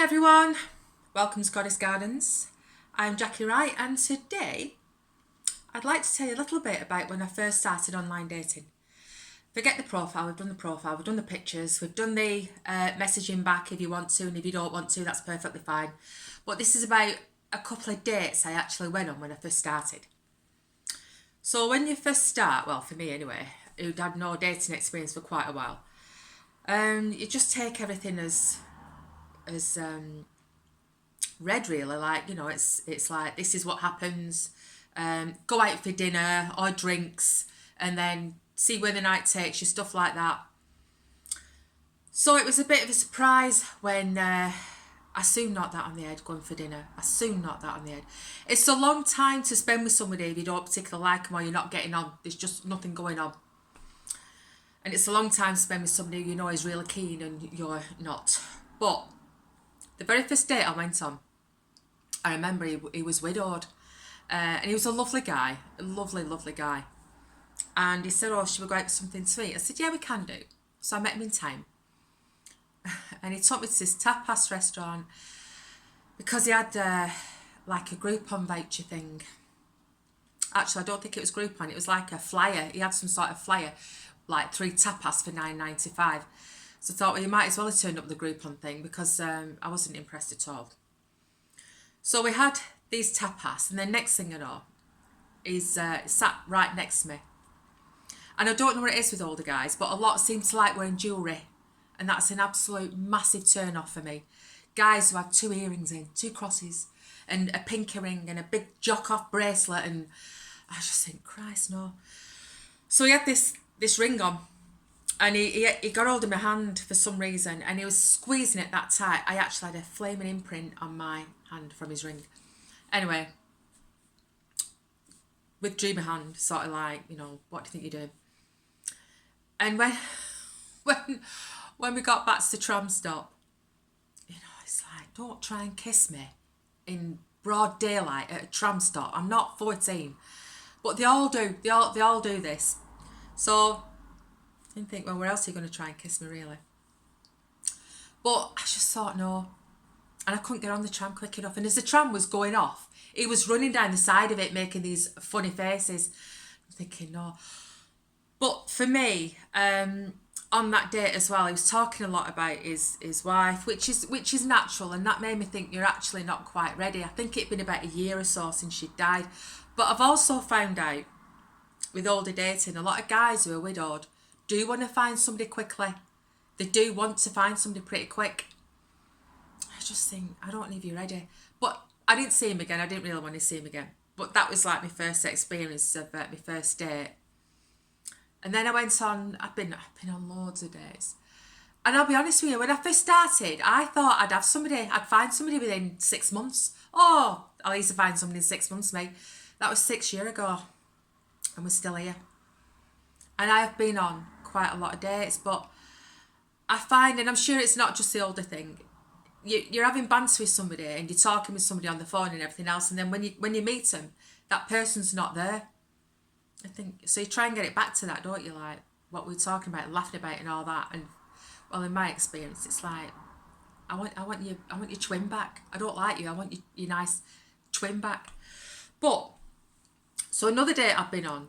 everyone, welcome to Goddess Gardens. I'm Jackie Wright, and today I'd like to tell you a little bit about when I first started online dating. Forget the profile, we've done the profile, we've done the pictures, we've done the messaging back if you want to, and if you don't want to, that's perfectly fine. But this is about a couple of dates I actually went on when I first started. So when you first start, well for me anyway, who'd had no dating experience for quite a while, you just take everything as read really, like, you know, it's like this is what happens. Go out for dinner or drinks and then see where the night takes you, stuff like that. So it was a bit of a surprise when I soon knocked that on the head going for dinner. I soon knocked that on the head. It's a long time to spend with somebody if you don't particularly like them or you're not getting on. There's just nothing going on. And it's a long time to spend with somebody you know is really keen and you're not. But the very first date I went on, I remember he was widowed. And he was a lovely guy, a lovely guy. And he said, oh, should we go out for something sweet? I said, yeah, we can do. So I met him in town. And he took me to this tapas restaurant because he had like a Groupon voucher thing. Actually, I don't think it was Groupon. It was like a flyer. He had some sort of flyer, like 3 tapas for $9.95. So I thought, well, you might as well have turned up the Groupon thing because I wasn't impressed at all. So we had these tapas, and then next thing I know, he's sat right next to me. And I don't know what it is with older guys, but a lot seem to like wearing jewellery. And that's an absolute massive turn off for me. Guys who have 2 earrings in, 2 crosses, and a pink earring and a big jock-off bracelet. And I just think, Christ, no. So he had this ring on. And he got hold of my hand for some reason, and he was squeezing it that tight. I actually had a flaming imprint on my hand from his ring. Anyway, withdrew my hand, sort of like, you know, what do you think you're doing? And when we got back to the tram stop, you know, it's like, don't try and kiss me in broad daylight at a tram stop. I'm not 14, but they all do. They all do this. So I didn't think, well, where else are you going to try and kiss me, really? But I just thought, no. And I couldn't get on the tram quick enough. And as the tram was going off, he was running down the side of it, making these funny faces. I'm thinking, no. But for me, on that date as well, he was talking a lot about his wife, which is natural. And that made me think, you're actually not quite ready. I think it'd been about a year or so since she'd died. But I've also found out, with older dating, a lot of guys who are widowed do want to find somebody quickly. They do want to find somebody pretty quick. I just think, I don't know if you're ready. But I didn't see him again. I didn't really want to see him again. But that was like my first experience of my first date. And then I went on, I've been on loads of dates. And I'll be honest with you, when I first started, I thought I'd find somebody within 6 months. Oh, I'll easily find somebody in 6 months, mate. That was 6 years ago. And we're still here. And I have been on quite a lot of dates, but I find, and I'm sure it's not just the older thing, you're having banter with somebody and you're talking with somebody on the phone and everything else, and then when you meet them, that person's not there. I think so. You try and get it back to that, don't you? Like what we were talking about, laughing about, and all that. And well, in my experience, it's like I want your twin back. I don't like you. I want your nice twin back. But so another date I've been on,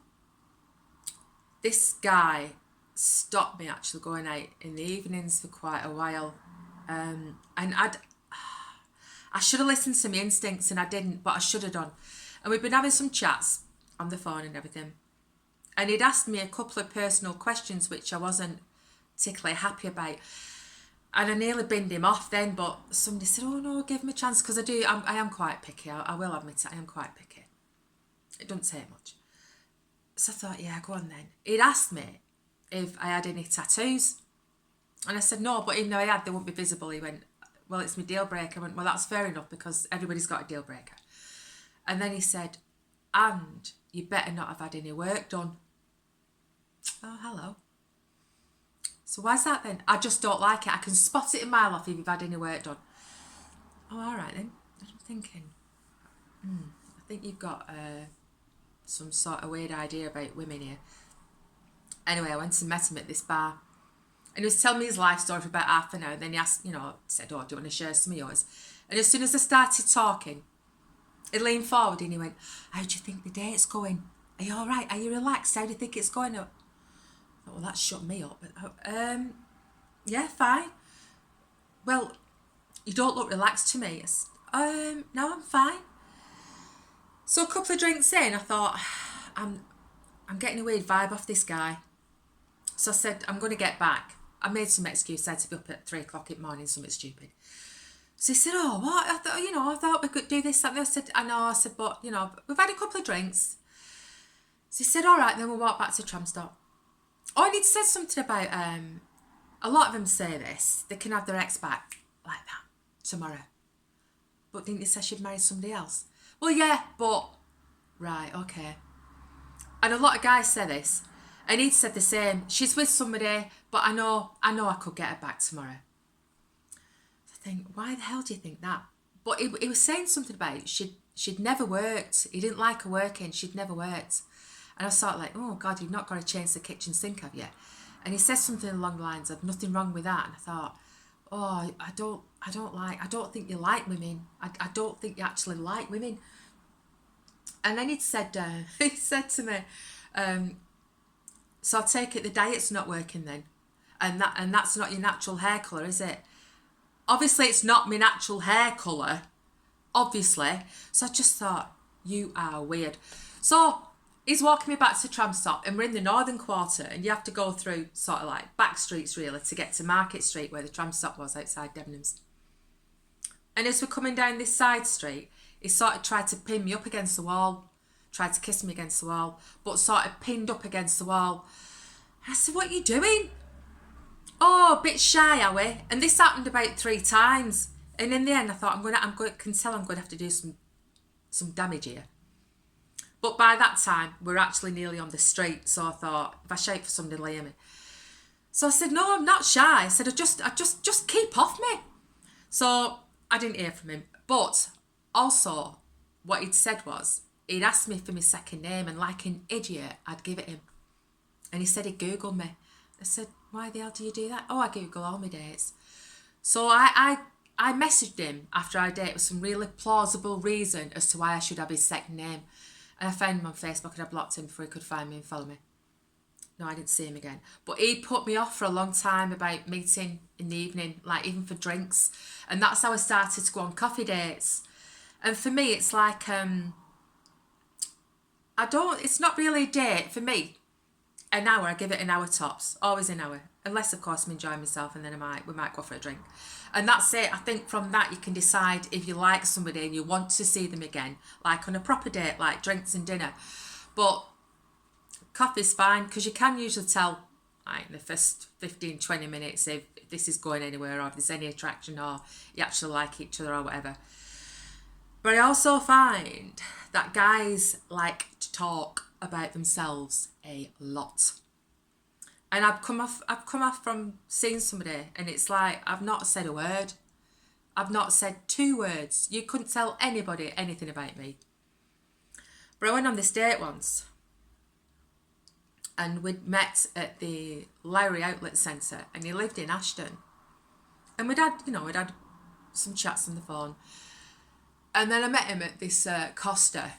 this guy stopped me actually going out in the evenings for quite a while. And I should have listened to my instincts and I didn't, but I should have done. And we've been having some chats on the phone and everything. And he'd asked me a couple of personal questions which I wasn't particularly happy about. And I nearly binned him off then, but somebody said, oh no, give him a chance, because I am quite picky. I will admit it, I am quite picky. It doesn't take much. So I thought, yeah, go on then. He'd asked me if I had any tattoos. And I said, no, but even though I had, they wouldn't be visible. He went, well, it's my deal breaker. I went, well, that's fair enough because everybody's got a deal breaker. And then he said, and you better not have had any work done. Oh, hello. So why's that then? I just don't like it. I can spot it a mile off if you've had any work done. Oh, all right then. I'm thinking, I think you've got some sort of weird idea about women here. Anyway, I went and met him at this bar. And he was telling me his life story for about half an hour. And then he asked, said, oh, do you want to share some of yours? And as soon as I started talking, he leaned forward and he went, how do you think the date's going? Are you all right? Are you relaxed? How do you think it's going? I thought, well, that shut me up. Yeah, fine. Well, you don't look relaxed to me. No, I'm fine. So a couple of drinks in, I thought, I'm getting a weird vibe off this guy. So I said, I'm going to get back. I made some excuse. I had to be up at 3 o'clock in the morning, something stupid. So he said, oh, what? I thought we could do this, something. I said, I know. I said, but, we've had a couple of drinks. So he said, all right, then we'll walk back to tram stop. Oh, and he'd said something about, a lot of them say this, they can have their ex back like that tomorrow. But didn't they say she'd married somebody else? Well, yeah, but, right, okay. And a lot of guys say this, and he'd said the same. She's with somebody, but I know I could get her back tomorrow. So I think, why the hell do you think that? But he was saying something about she'd never worked. He didn't like her working. She'd never worked. And I was sort of like, oh God, you've not got to change the kitchen sink, have you? And he says something along the lines of nothing wrong with that. And I thought, oh, I don't think you like women. I don't think you actually like women. And then he said to me, so I take it the diet's not working then, and that's not your natural hair colour, is it? Obviously, it's not my natural hair colour, obviously. So I just thought, you are weird. So he's walking me back to tram stop, and we're in the northern quarter, and you have to go through sort of like back streets really to get to Market Street where the tram stop was outside Debenhams. And as we're coming down this side street, he sort of tried to pin me up against the wall, tried to kiss me against the wall, but sort of pinned up against the wall. I said, what are you doing? Oh, a bit shy, are we? And this happened about 3 times. And in the end, I thought, I'm going to have to do some damage here. But by that time, we're actually nearly on the street. So I thought, if I shout for somebody to hear me. So I said, no, I'm not shy. I said, I just keep off me. So I didn't hear from him. But also, what he'd said was, he'd asked me for my second name, and like an idiot, I'd give it him. And he said he'd Googled me. I said, why the hell do you do that? Oh, I Google all my dates. So I messaged him after our date with some really plausible reason as to why I should have his second name. And I found him on Facebook, and I blocked him before he could find me and follow me. No, I didn't see him again. But he put me off for a long time about meeting in the evening, like even for drinks. And that's how I started to go on coffee dates. And for me, it's like, it's not really a date for me. An hour, I give it an hour tops, always an hour. Unless, of course, I'm enjoying myself, and then we might go for a drink. And that's it. I think from that, you can decide if you like somebody and you want to see them again, like on a proper date, like drinks and dinner. But coffee's fine, because you can usually tell, like, in the first 15, 20 minutes if this is going anywhere, or if there's any attraction, or you actually like each other or whatever. But I also find that guys like to talk about themselves a lot. And I've come off from seeing somebody, and it's like, I've not said a word. I've not said 2 words. You couldn't tell anybody anything about me. But I went on this date once, and we'd met at the Lowry Outlet Centre, and he lived in Ashton. And we'd had some chats on the phone. And then I met him at this Costa.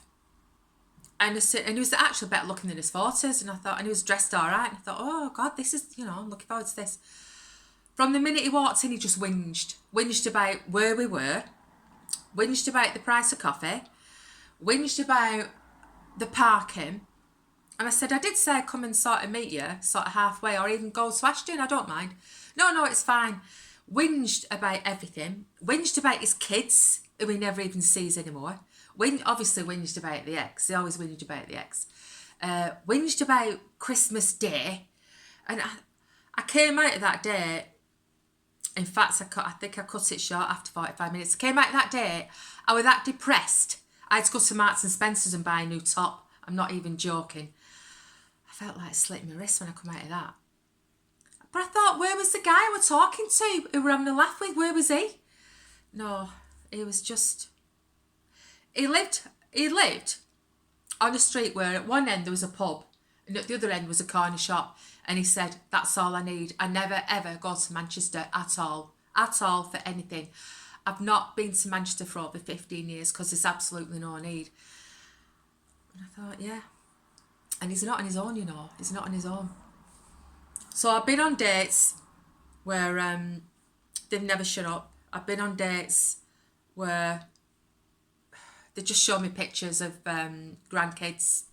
And he was actually better looking than his photos, and he was dressed all right. And I thought, oh God, this is, I'm looking forward to this. From the minute he walked in, he just whinged about where we were, whinged about the price of coffee, whinged about the parking. And I said, I did say I'd come and sort of meet you, sort of halfway, or even go to Ashton, I don't mind. No, it's fine. Whinged about everything, whinged about his kids, who he never even sees anymore. Obviously whinged about the ex. He always whinged about the ex. Whinged about Christmas Day. And I came out of that day. In fact, I think I cut it short after 45 minutes. I came out of that day. I was that depressed. I had to go to Marks and Spencer's and buy a new top. I'm not even joking. I felt like slitting my wrist when I come out of that. But I thought, where was the guy we're talking to, who we're having a laugh with? Where was he? No, he was just... He lived on a street where at one end there was a pub, And at the other end was a corner shop. And he said, that's all I need. I never, ever go to Manchester at all for anything. I've not been to Manchester for over 15 years because there's absolutely no need. And I thought, yeah. And he's not on his own, you know. He's not on his own. So I've been on dates where they've never shut up. I've been on dates where they just show me pictures of grandkids.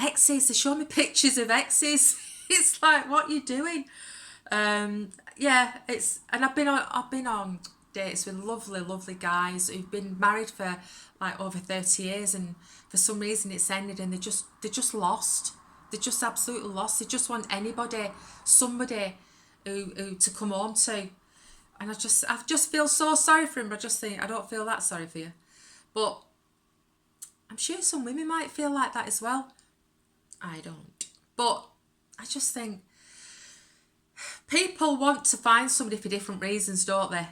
Exes, they show me pictures of exes. It's like, what are you doing? Yeah, and I've been on dates with lovely guys who've been married for like over 30 years, and for some reason it's ended, and they're just lost. They're just absolutely lost. They just want somebody who to come home to. And I just feel so sorry for him. But I just think, I don't feel that sorry for you. But I'm sure some women might feel like that as well. I don't. But I just think people want to find somebody for different reasons, don't they?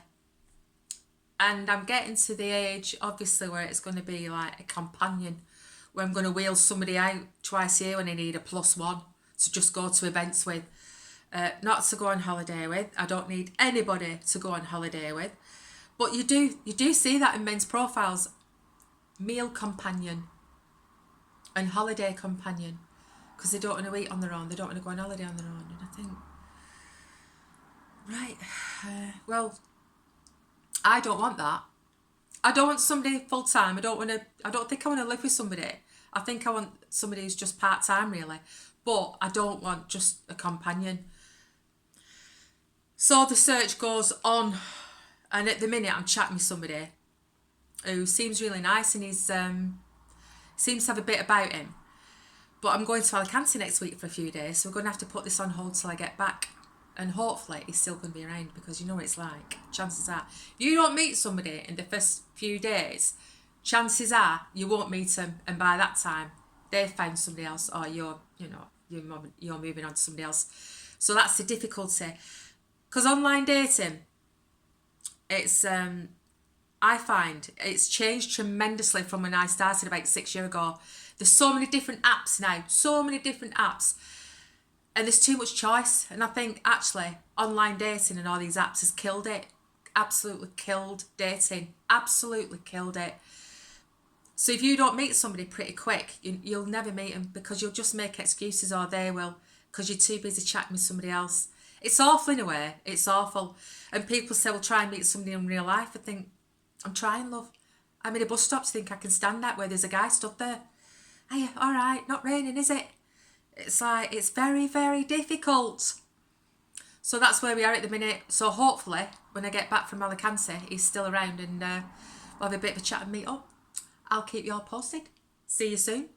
And I'm getting to the age, obviously, where it's going to be like a companion, where I'm going to wheel somebody out twice a year when I need a +1 to just go to events with. Not to go on holiday with. I don't need anybody to go on holiday with. But you do see that in men's profiles. Meal companion and holiday companion. Because they don't want to eat on their own. They don't want to go on holiday on their own. And I think, right, well, I don't want that. I don't want somebody full time. I don't think I want to live with somebody. I think I want somebody who's just part time, really. But I don't want just a companion. So the search goes on, and at the minute I'm chatting with somebody who seems really nice, and he's seems to have a bit about him. But I'm going to Alicante next week for a few days, so we're going to have to put this on hold till I get back. And hopefully he's still going to be around, because you know what it's like. Chances are, you don't meet somebody in the first few days, chances are you won't meet them, and by that time they've found somebody else, or you're moving on to somebody else. So that's the difficulty. Because online dating, it's I find it's changed tremendously from when I started about 6 years ago. There's so many different apps now, and there's too much choice. And I think actually online dating and all these apps has killed it. Absolutely killed dating. Absolutely killed it. So if you don't meet somebody pretty quick, you'll never meet them, because you'll just make excuses, or they will, because you're too busy chatting with somebody else. It's awful in a way. It's awful. And people say, well, try and meet somebody in real life. I think, I'm trying, love. I'm in a bus stop to think I can stand that, where there's a guy stood there. Hey, all right, not raining, is it? It's like, it's very, very difficult. So that's where we are at the minute. So hopefully, when I get back from Alicante, he's still around, and we'll have a bit of a chat and meet up. I'll keep you all posted. See you soon.